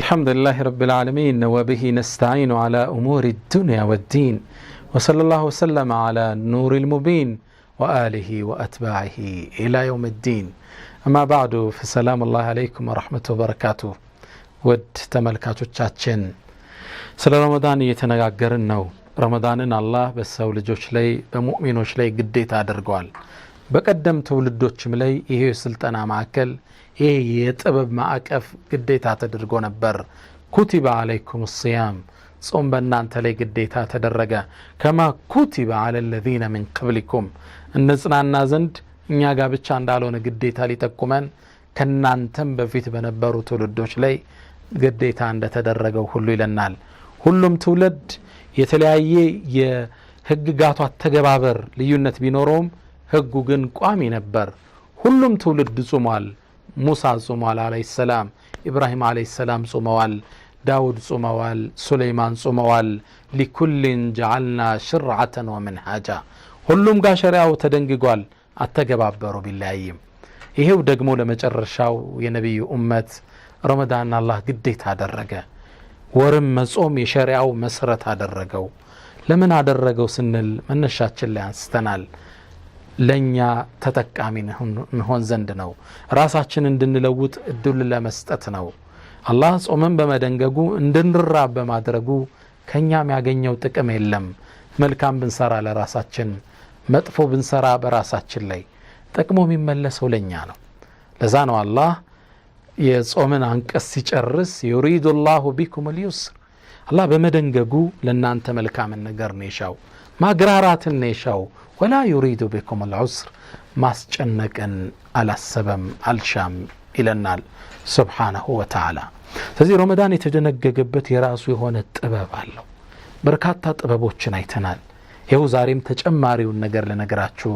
الحمد لله رب العالمين وبه نستعين على أمور الدنيا والدين وصلى الله وسلم على النور المبين وآله وأتباعه إلى يوم الدين أما بعد فسلام الله عليكم ورحمة وبركاته ود تملكاتو تشاتشن سلا رمضان يتنغاقرن نو رمضانن الله بساو لجوش لي بمؤمنوش لي قديت አድርጓል በቀደም ተውልዶችም ላይ ይሄ ስልጣና ማዕከል ይሄ የጥበብ ማዕቀፍ ግዴታ ተደርጎ ነበር ኩቲበ አለይኩም الصيام ጾም በእናንተ ላይ ግዴታ ተደረገ ከማ ኩቲበ على الذين من قبلكم እንጽናና ዘንድ እኛ ጋር ብቻ እንዳልሆነ ግዴታ ሊጠቁመን ከናንተም በፊት በነበሩ ተውልዶች ላይ ግዴታ እንደተደረገው ሁሉ ይለናል ሁሉም ትውልድ የተለያየ የህግጋቱ አተገባበር ልዩነት ቢኖርም ህጉ ግን ቋሚ ነበር ሁሉም ትውልድ ጾሟል ሙሳ ጾሟል አለይሂ ሰላም ኢብራሂም አለይሂ ሰላም ጾመዋል ዳውድ ጾመዋል ሱለይማን ጾመዋል ለኩልን جعلنا شرعة ومنهاجا ሁሉም ጋር ሸሪዓው ተደንግጓል አተገባበሩ ቢላይም ይሄው ደግሞ ለመጨረሻው የነብዩ ኡመት ረመዳን አላህ ግዴታ አደረገ ወርም መጾም የሸሪዓው መሰረት አደረገው ለምን አደረገው ስንል መነሻችን ላይ አንስተናል ለኛ ተጠቃሚ እንሆን ዘንድ ነው ራሳችን እንድንለውጥ እድል ለመስጠት ነው አላህ ጾምን በመደንገጉ እንድንራብ በማድረጉ ከኛም ያገኘው ጥቅም የለም መልካም ብንሰራ ለራሳችን መጥፎ ብንሰራ በራሳችን ላይ ጥቅሙ የሚመለሰው ለኛ ነው ለዛ ነው አላህ የጾምን አንቀስ ሲጨርስ يريد الله بكم اليسر አላህ በመደንገጉ ለናንተ መልካም ነገር ነው ይሻው ማግራራትን ነው ይሻው ولا يريد بكم العسر ማስጨነቅን አላሰበም አልሻም ይለናል سبحانه وتعالى ስለዚህ ረመዳን የተደነገገበት የራሱ የሆነ ጥበብ አለው በርካታ ጥበቦችን አይተናል ይሄው ዛሬም ተጨማሪውን ነገር ለነገራችሁ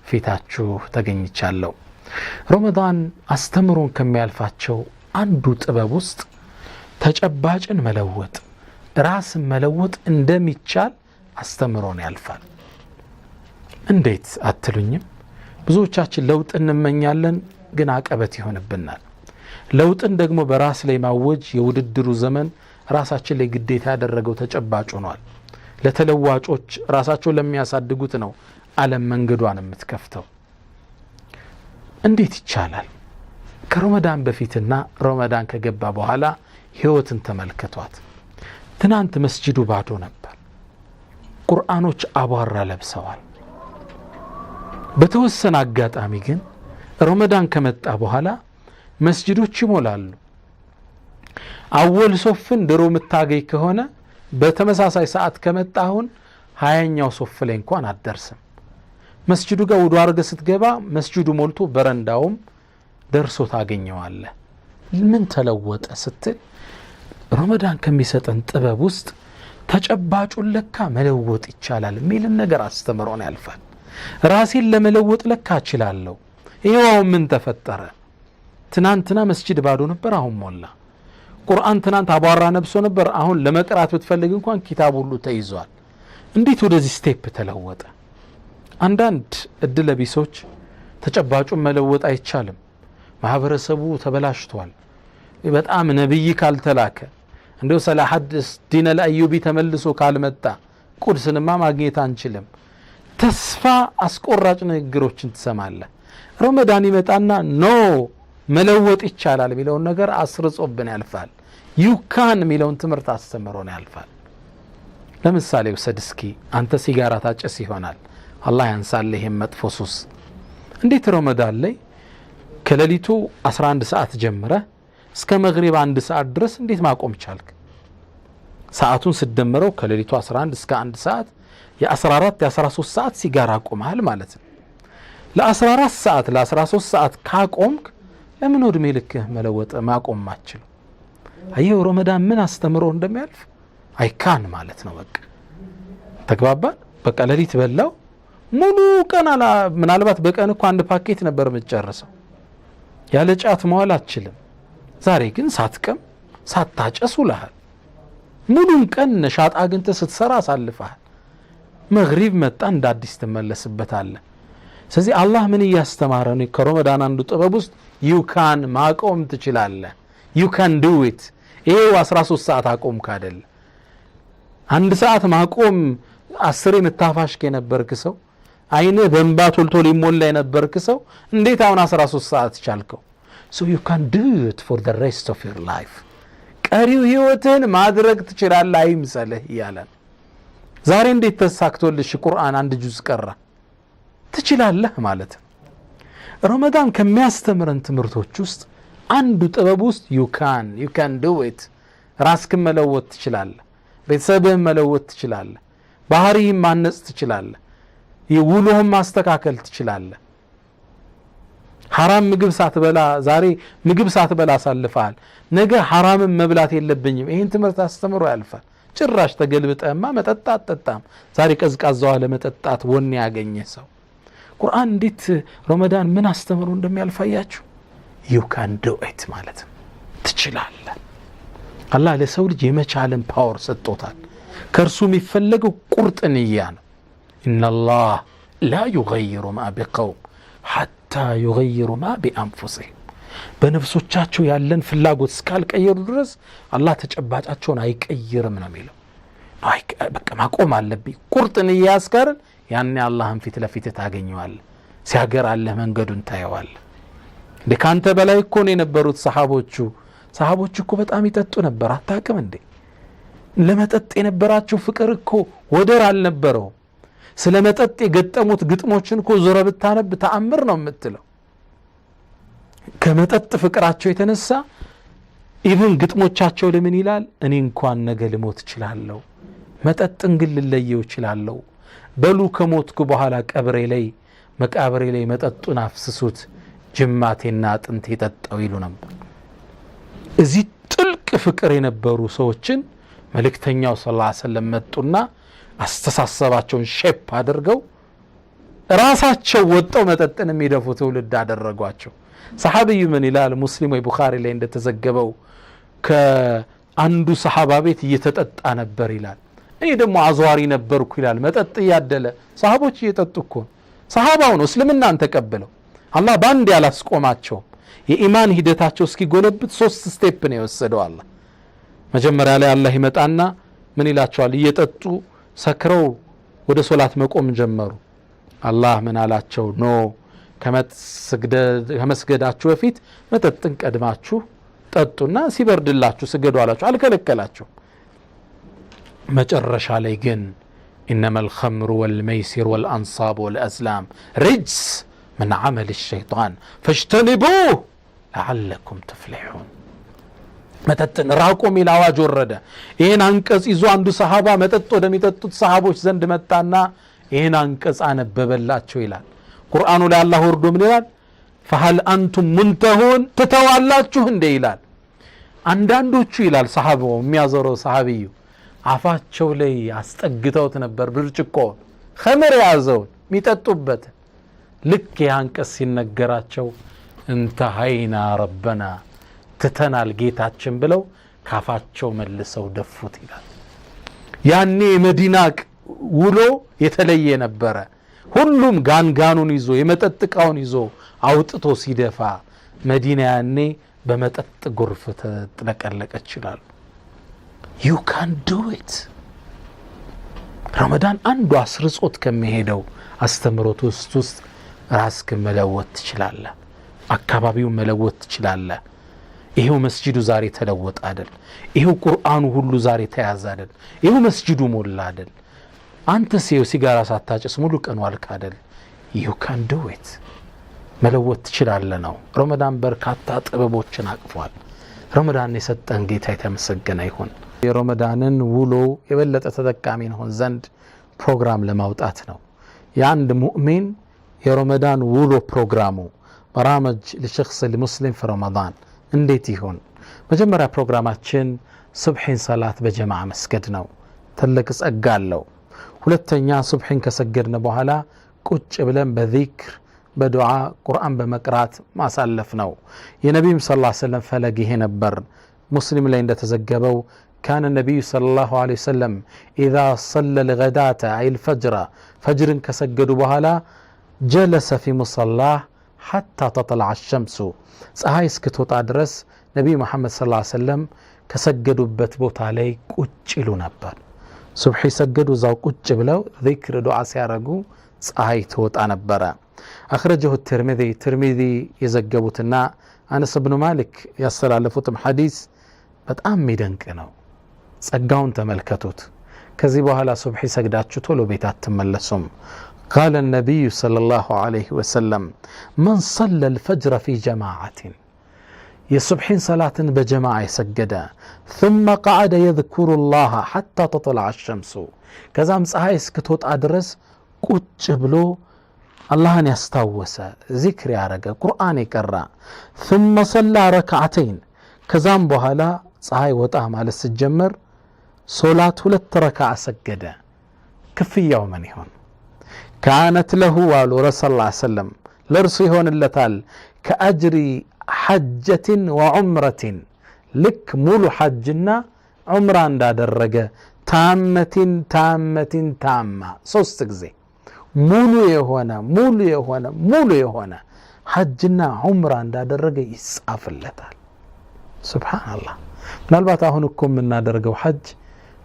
ፊታችሁ ተገኝቻለሁ ረመዳን አስተምሮን ከሚያልፋቸው አንዱ ጥበብ ውስጥ ተጨባጭን መለወጥ ራስን መለወጥ እንደሚቻል አስተምሮን ያልፋል እንዴት አትሉኝም ብዙዎቻችን ለውጥ እንመኛለን ግን አቀበት ይሆንብናል ለውጥን ደግሞ በራስ ላይ ማወጅ የውድድሩ ዘመን ራሳችን ላይ ግዴታ ያደረገው ተጨባጭ ሆኗል ለተለዋጮች ራሳቸው ለሚያሳድጉት ነው ዓለም መንገዷን የምትከፍተው እንዴት ይቻላል ከረመዳን በፊትና ረመዳን ከገባ በኋላ ህይወትን ተመልከቷት ትናንት መስጂዱ ባዶ ነበር ቁርአኖች አቧራ ለብሰዋል በተወሰነ አጋጣሚ ግን ረመዳን ከመጣ በኋላ መስጂዶች ይሞላሉ አወል ሶፍን ድሮ መታገይ ከሆነ በተመሳሳይ ሰዓት ከመጣሁን 20ኛው ሶፍ ላይ እንኳን አደርስም መስጂዱ ጋር ወዱ አርገ ስትገባ መስጂዱ ሞልቶ በረንዳውም ደርሶ ታገኘዋለህ ምን ተለወጠ ስትል ረመዳን ከሚሰጠን ጥበብ ውስጥ ተጨባጩን ለካ መለወጥ ይቻላል ሚልን ነገር አስተምሮን ያልፋል ራሴን ለመለወጥ ለካ እችላለሁ ይሄው ምን ተፈጠረ ትናንትና መስጂድ ባዶ ነበር አሁን ሞላ ቁርአን ትናንት አቧራ ነብሶ ነበር አሁን ለመቅራት ብትፈልግ እንኳን ኪታብ ሁሉ ተይዟል እንዴት ወደዚህ ስቴፕ ተለወጠ አንዳንድ እድለ ቢሶች ተጨባጩን መለወጥ አይቻልም ማህበረሰቡ ተበላሽቷል በጣም ነብይ ካልተላከ እንደው ሰላሐዲስ ዲን አልአዩቢ ተመልሶ ካልመጣ ቁድስንማ ማግኘት አንችልም ተስፋ አስቆራጭ ንግግሮችን ትሰማለህ ረመዳን ይመጣና ኖ መለወጥ ይቻላል የሚለው ነገር አስርጾብን ያልፋል ዩካን የሚለውን ትምህርት አስተምሮን ያልፋል ለምሳሌ ወሰድስኪ አንተ ሲጋራ ታጨስ ይሆናል አላህ ያንሳልህ መጥፎ ሱስ እንዴት ረመዳን ላይ ከሌሊቱ 11 ሰዓት ጀምረ እስከ መግሪብ 1 ሰዓት ድረስ እንዴት ማቆም ቻልክ ሰዓቱን ሲደመረው ከሌሊቱ 11 እስከ 1 ሰዓት የ14 የ13 ሰዓት ሲጋራ ቆመሃል ማለት ነው ለ14 ሰዓት ለ13 ሰዓት ካቆምክ ለምን ወድሜ ልክ መለወጥ ማቆም ማችል አየው ረመዳን ምን አስተምሮ እንደሚያልፍ አይካን ማለት ነው በቃ ተግባባን በቃ ለሊት በላው ሙሉ ቀን አላ ምናልባት በቀን እኮ አንድ ፓኬት ነበር መጨረሰው ያለ ጫት መዋል አትችልም ዛሬ ግን ሳትቀም ሳታጨስ ውለሃል ሙሉን ቀን ነሻጣ አግንተ ስትሰራ አሳልፈሃል መግሪብ መጣ እንደ አዲስ ተመለስበታለህ ስለዚህ አላህ ምን ያስተማረ ነው ከረመዳን አንዱ ጥበብ ውስጥ you can ማቆም ትችላለህ you can do it ይሄው 13 ሰዓት አቆምክ አይደል? አንድ ሰዓት ማቆም 10 የምታፋሽክ የነበርክ ሰው አይንህ በእንባ ቶልቶሎ ሊሞላ የነበርክ ሰው እንዴት አሁን 13 ሰዓት ቻልከው? so you can do it for the rest of your life ቀሪው ህይወትን ማድረግ ትችላለህ አይምሰልህ ይላል። ዛሬ እንዴት ተሳክቶልሽ ቁርአን አንድ ጁዝ ቀራ ትችላለህ ማለት ነው። ረመዳን ከሚያስተምረን ትምህርቶች ውስጥ አንዱ ጥበብ ውስጥ you can do it ራስክን መለወጥ ትችላለህ፣ ቤተሰብህን መለወጥ ትችላለህ፣ ባህሪህን ማነጽ ትችላለህ፣ የውሎህን ማስተካከል ትችላለህ። ሐራም ምግብ ሳትበላ ዛሬ ምግብ ሳትበላ አሳልፈሃል፣ ነገ ሐራምን መብላት የለብኝም ይሄን ትምህርት አስተምሮ ያልፋል። ጭራሽ ተገልብጠህማ መጠጣት አትጠጣም። ዛሬ ቀዝቃዛው ለመጠጣት ወኔ ያገኘ ሰው ቁርአን እንዴት ረመዳን ምን አስተምሮ እንደሚያልፋያችሁ you can do it ማለት ትችላለህ። አላህ ለሰው ልጅ የመቻልን ፓወር ሰጥቶታል። ከርሱ የሚፈለገው ቁርጥ ንያ ነው። ኢነላህ ላ ይገይሩ ማ ቢቀውም ሐታ ይገይሩ ማ ቢአንፉሲሂም በነፍሶቻቸው ያለን ፍላጎት እስካልቀየሩ ድረስ አላህ ተጨባጫቸውን አይቀይርም ነው የሚለው። በቃ ማቆም አለብኝ ቁርጥ ንያ ያስከርን ያኔ አላህን ፊት ለፊት ታገኘዋለህ። ሲያገር አለ መንገዱን ታየዋለህ። ለካንተ በላይ እኮ ነው የነበሩት ሰሃቦቹ እኮ በጣም ይጠጡ ነበር። አታውቅም እንዴ? ለመጠጥ የነበራቸው ፍቅር እኮ ወደር አልነበረው። ስለ መጠጥ የገጠሙት ግጥሞችን እኮ ዞረ ብታነብ ተአምር ነው የምትለው። ከመጠጥ ፍቅራቸው የተነሳ ኢቭን ግጥሞቻቸው ለምን ይላል? እኔ እንኳን ነገ ልሞት እችላለሁ፣ መጠጥን ግን ልለየው እችላለሁ። በሉ ከሞትኩ በኋላ መቃብሬ ላይ መጠጡን አፍስሱት፣ ጅማቴና አጥንቴ የጠጣው ይሉ ነበር። እዚህ ጥልቅ ፍቅር የነበሩ ሰዎችን መልእክተኛው ሰለላሁ ዐለይሂ ወሰለም መጡና አስተሳሰባቸውን ሼፕ አድርገው ራሳቸው ወጣው መጠጥን የሚደፉ ትውልድ አደረጓቸው። ሰሃቢዩ ምን ይላል? ሙስሊም ወይ ቡኻሪ ላይ እንደተዘገበው ከአንዱ ሰሃባ ቤት እየተጠጣ ነበር ይላል። እኔ ደግሞ አዟሪ ነበርኩ ይላል። መጠጥ ያደለ ሰሃቦች እየጠጡ እኮ ሰሃባው ነው እስልምናን ተቀበለው። አላህ ባንድ ያላስቆማቸው የኢማን ሂደታቸው እስኪጎለብት 3 ስቴፕ ነው የወሰደው አላህ። መጀመሪያ ላይ አላህ ይመጣና ምን ይላቸዋል? እየጠጡ ሰክረው ወደ ሶላት መቆም ጀመሩ። አላህ ምን አላቸው? ኖ ከመስገዳችሁ በፊት መጠጥን ቀድማችሁ ጠጡና ሲበርድላችሁ ስገዱ አላቸው። አልከለከላቸው። መጨረሻ ላይ ግን إنما الخمر والميسر والأنصاب والأزلام رجس من عمل الشيطان فاجتنبوه لعلكم تفلحون መጠጥን ራቁ ሚል አዋጅ ወረደ። ይሄን አንቀጽ ይዞ አንዱ ሰሃባ መጠጥ ወደሚጠጡት ሰሃቦች ዘንድ መጣና ይሄን አንቀጽ አነበበላቸው ይላል። ቁርአኑ ላይ አላህ ወርዶ ምን ይላል? فهل أنتم منتهون ተተዋላችሁ እንደ ይላል። አንዳንዶቹ ይላል ሰሃባው የሚያዘረው ሰሃቢዩ አፋቸው ላይ አስጠግተውት ነበር ብርጭቆ ኸምር ያዘውን የሚጠጡበት። ልክ ያንቀስ ሲነገራቸው እንተሃይና ረበና ትተናል ጌታችን ብለው ካፋቸው መልሰው ደፉት ይላል። ያኔ መዲና ውሎ የተለየ ነበረ። ሁሉም ጋንጋኑን ይዞ የመጠጥቃውን ይዞ አውጥቶ ሲደፋ መዲና ያኔ በመጠጥ ጎርፍ ተጥለቀለቀች ይላል። you can do it ረመዳን አንዱ አስርጾት ከመሄደው አስተምሮት ውስጥ ራስክን መለወጥ ትችላለህ፣ አካባቢውን መለወጥ ትችላለህ። ይሄው መስጂዱ ዛሬ ተለወጠ አይደል? ይሄው ቁርአኑ ሁሉ ዛሬ ተያዘ አይደል? ይሄው መስጂዱ ሞላ አይደል? አንተ ሲጋራ ሳታጨስ ሙሉ ቀን ዋልክ አይደል? you can do it መለወጥ ትችላለህ ነው። ረመዳን በርካታ ጥበቦችን አቅፏል። ረመዳን የሰጠን ጌታ የተመሰገነ ይሁን። የረመዳንን ውሎ የበለጠ ተጠቃሚ እንሆን ዘንድ ፕሮግራም ለማውጣት ነው። የአንድ ሙእሚን የረመዳን ውሎ ፕሮግራሙ በራመጅ ለሸخص المسلم في رمضان እንዴት ይሆን? መጀመሪያ ፕሮግራማችን ሱብሂን ሰላት በጀማዓ መስገድ ነው። ትልቅ ጸጋ አለው። ሁለተኛ ሱብሂን ከሰገድን በኋላ ቁጭ ብለን በዚክር በዱዓ ቁርአን በመቅራት ማሳለፍ ነው። የነብዩ ሰለላሁ ዐለይሂ ወሰለም ፈለግ ይሄ ነበር። ሙስሊም ላይ እንደተዘገበው كان النبي صلى الله عليه وسلم إذا صلى الغداة أي الفجر فجر كسجدوا بهلا جلس في مصلاه حتى تطلع الشمس ፀሐይ እስክትወጣ ድረስ ነብዩ መሐመድ ሰለላሁ ዐለይሂ ወሰለም ከሰገዱበት ቦታ ላይ ቁጭ ይሉ ነበር ሱብሒ ሰገዱ ዛው ቁጭ ብለው ዚክር ዱዓ ሲያረጉ ፀሐይ ትወጣ ነበር አخرجه الترمذي የዘገቡትና አነስ ኢብኑ ማሊክ ያስተላለፉትም ሐዲስ በጣም የሚደንቅ ነው ጸጋውን ተመልከቱት ከዚህ በኋላ ሱብሒ ሰግዳችሁ ቶሎ ቤት አትመለሱም قال النبي صلى الله عليه وسلم من صلى الفجر في جماعة የሱብሒን ሰላትን በጀማዓ ይሰገደ ثم قعد يذكر الله حتى تطلع الشمس ከዛም ፀሐይ እስክትወጣ ድረስ ቁጭ ብሎ አላህን ያስታወሰ ዚክር ያረገ ቁርአን ይቀራ ثم صلى ركعتين ከዛም በኋላ ፀሐይ ወጣ ማለት ሲጀመር ሶላት ሁለት ረካዓ ሰገደ ክፍያው ምን ይሆን كانت له ورسول الله صلى الله عليه وسلم ለርሱ ይሆንለታል ከአጅሪ حجة وعمرة لك مولو حجنا عمرة እንዳደረገ تامة ሶስት ጊዜ ሙሉ የሆነ ሐጅና ዑምራ እንዳደረገ ይጻፍለታል ሱብሃንአላህ ምናልባት አሁን እኮ የምናደርገው ሐጅ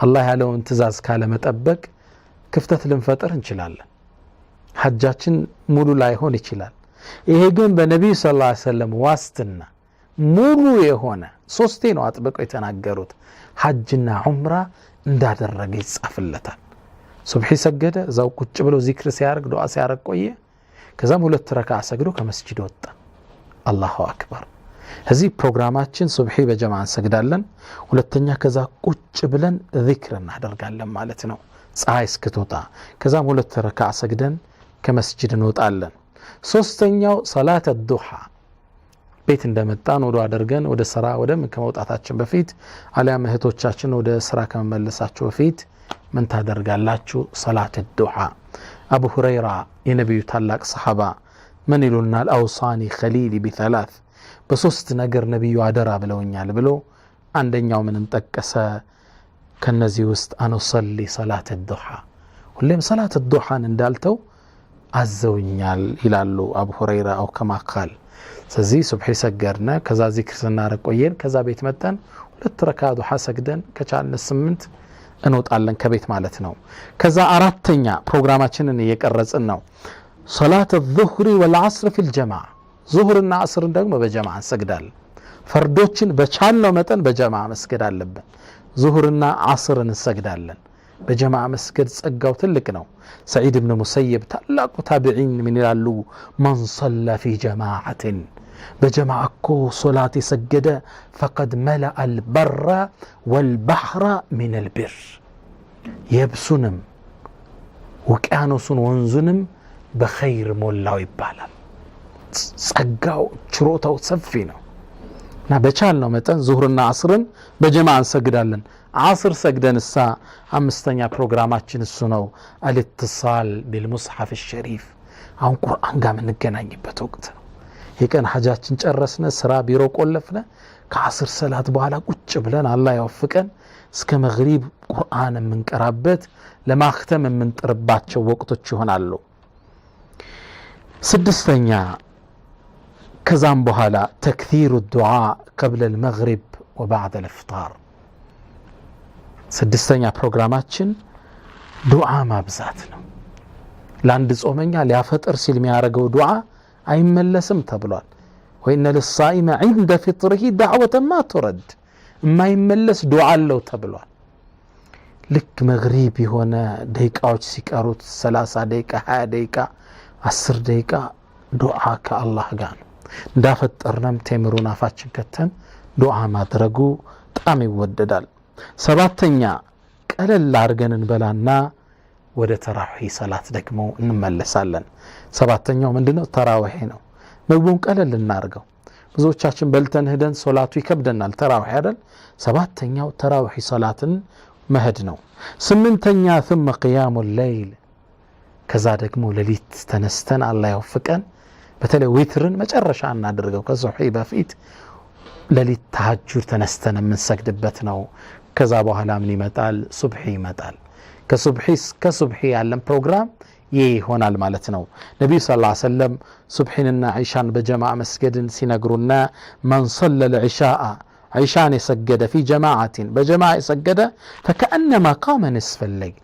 አላህ ያለውን ትእዛዝ ካለ መጠበቅ ክፍተት ልንፈጥር እንችላለን ሐጃችን ሙሉ ላይሆን ይችላል ይሄ ግን በነብዩ ሰለላሁ ዐለይሂ ወሰለም ዋስትና ሙሉ የሆነ ሶስቴ ነው አጥብቀው የተናገሩት ሐጅና ዑምራ እንዳደረገ ይጻፍለታል ሱብሒ ሰገደ እዛው ቁጭ ብሎ ዚክር ሲያርግ ዱዓ ሲያረግ ቆየ ከዛም ሁለት ረካዓ ሰግዶ ከመስጂድ ወጣ አላሁ አክበር እዚህ ፕሮግራማችን ሱብሒ በጀማዓ እንሰግዳለን ሁለተኛ ከዛ ቁጭ ብለን ዚክር እናደርጋለን ማለት ነው ፀሐይ እስክትወጣ ከዛም ሁለት ረካዓ ሰግደን ከመስጂድ እንወጣለን ሶስተኛው ሰላት الضحى ቤት እንደመጣን ወደ አደርገን ወደ ስራ ወደ ከመውጣታችን በፊት አሊያም እህቶቻችን ወደ ስራ ከመመለሳቸው በፊት ምን ታደርጋላችሁ ሰላት الضحى አቡ ሁረይራ የነብዩ ታላቅ ሰሃባ ምን ይሉናል አውሳኒ ኸሊሊ بثلاث በሶስት ነገር ነብዩ አደራ ብለውኛል ብሎ አንደኛው ምንን ጠቀሰ ከነዚህ ውስጥ አንሰሊ ሰላት الضحى ሁሌም ሰላት الضحى እንዳልተው አዘውኛል ይላሉ አቡ ሁረይራ አው ከማ ቃል ስለዚህ ሱብሒ ሰገርና ከዛ ዚክር ስናረግ ቆየን ከዛ ቤት መጣን ሁለት ረካዓ ዱዓ ሰግደን ከቻልን 8 እንወጣለን ከቤት ማለት ነው ከዛ አራተኛ ፕሮግራማችንን እየቀረጽን ነው ሶላት الظهر والعصر في الجماعه ዙህርና አስርን ደግሞ በጀማዓ እንሰግዳለን ፈርዶችን በቻልነው መጠን በጀማዓ መስገድ አለብን ዙህርና አስርን እንሰግዳለን በጀማዓ መስገድ ጸጋው ትልቅ ነው سعيد بن مسيب ታላቁ ታቢዒን ምን ይላሉ من صلى في جماعة بجماعة كو صلاة سجد فقد ملأ البر والبحر من البر يبسنم وكانوسن ወንዙንም በኸይር ሞላው ይባላል ጸጋው ችሮታው ሰፊ ነው እና በቻልነው መጠን ዙህርና አስርን በጀማዓ እንሰግዳለን عصر سجدن الساعة أمستنيا برنامجنا السنو الاتصال بالمصحف الشريف عن قرآن قام نجناني بتوقت هيكن حاجات نجرسنا سرا بيروق ولفنا كعصر صلاة بوالا قتش بلنا الله يوفقن اسك مغرب قرآن من قرابت لما ختم من تربات شو وقت شهون علو سدستنيا كزام بوالا تكثير الدعاء قبل المغرب وبعد الافطار ስድስተኛ ፕሮግራማችን ዱዓ ማብዛት ነው ለአንድ ጾመኛ ሊያፈጥር ሲል የሚያረገው ዱዓ አይመለስም ተብሏል ወይነ ለልሳኢም عند فطره دعوه ما ترد የማይመለስ ዱዓ አለው ተብሏል ልክ መግሪብ የሆነ ደቂቃዎች ሲቀሩት 30 ደቂቃ 20 ደቂቃ 10 ደቂቃ ዱዓ ከአላህ ጋር እንዳፈጠርንም ተምሩን አፋችን ከተን ዱዓ ማድረጉ በጣም ይወደዳል ሰባተኛ ቀለል አርገን እንበላና ወደ ተራዊህ ሰላት ደግሞ እንመለሳለን ሰባተኛው ምንድነው ተራዊህ ነው ምግቡን ቀለል እናርገው ብዙዎቻችን በልተን ሄደን ሶላቱ ይከብደናል ተራዊህ አይደል ሰባተኛው ተራዊህ ሰላትን መሄድ ነው ስምንተኛ ثم قيام الليل ከዛ ደግሞ ለሊት ተነስተን አላህ ይወፍቀን በተለይ ዊትርን መጨረሻ እናድርገው ከሱብሂ በፊት ለሊት ተሐጁድ ተነስተን የምንሰግድበት ነው ከዛ በኋላ ምን ይመጣል ሱብሂ ይመጣል ከሱብሂ ያለን ፕሮግራም ይሆናል ማለት ነው ነብዩ ሰለላሁ ዐለይሂ ወሰለም ሱብሂንና ዒሻን በጀማዓ መስገድን ሲነግሩና ማን صلى العشاء عشان يسجد في جماعة بجماعة يسجد فكأنما قام نصف الليل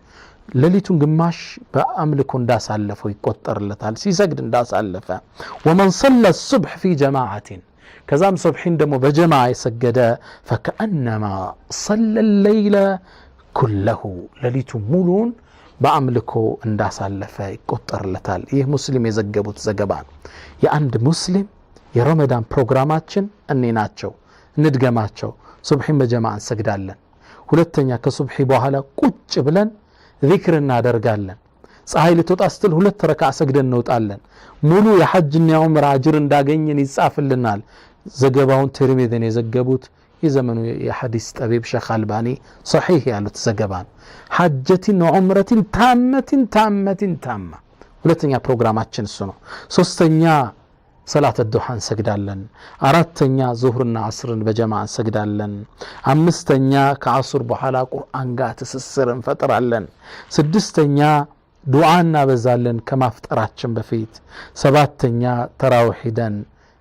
لليتون قماش بأملكون داس علفه يقطر لتال سيسجد داس علفه ومن صلى الصبح في جماعة كزام صبحين دمو بجماعة يسجد فكأنما صلى الليل كله لليتون مولون بأملكو انداس علفه يقطر لتال إيه مسلم يزقبوت زقبان يعند مسلم የረመዳን ፕሮግራማችን እኔ ናቸው እንድገማቸው ሱብሂን በጀማዓ እንሰግዳለን ሁለተኛ ከሱብሂ በኋላ ቁጭ ብለን ዚክር እናደርጋለን ፀሐይ ልትወጣ ስትል ሁለት ረካዓ ሰግደን እንወጣለን ሙሉ የሐጅና የዑምራ አጅር እንዳገኘን ይጻፍልናል ዘገባውን ትርሚዚን የዘገቡት የዘመኑ የሐዲስ ጠቢብ ሸኽ አልባኒ ሶሒህ ያሉት ዘገባን ሐጀቲን ወዑምረቲን ታማ ሁለተኛ ፕሮግራማችን እሱ ነው ሶስተኛ صلاة الضحى نسجدالن أراتنيا ظهرنا عصرن بجماعة نسجدالن أمستنيا كعصر بحالا قرآن قات سسرن فترالن سدستنيا دعانا بزالن كما فتراتشن بفيت سباتنيا تراوحيدن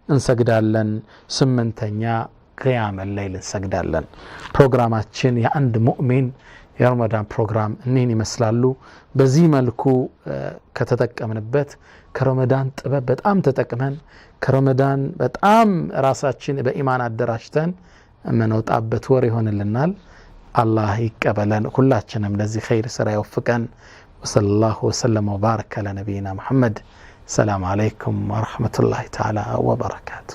نسجدالن سمنتنيا قيام الليل نسجدالن بروغراماتشن يا عند مؤمن يا رمضان بروغرام انيني مسلالو بزي ملكو كتتقمنبت كرمضان ጥበብ በጣም ተጠቅመን ከረመዳን በጣም ራሳችን በኢማን አደራጅተን መነውጣበት ወር ይሆንልናል አላህ ይቀበለን ሁላችንም ለዚህ ኸይር ስራ ይወፍቀን ወሰለላሁ ወሰለም ወባረከ ለነብይና መሐመድ ሰላም አለይኩም ወራህመቱላሂ ተዓላ ወበረካቱ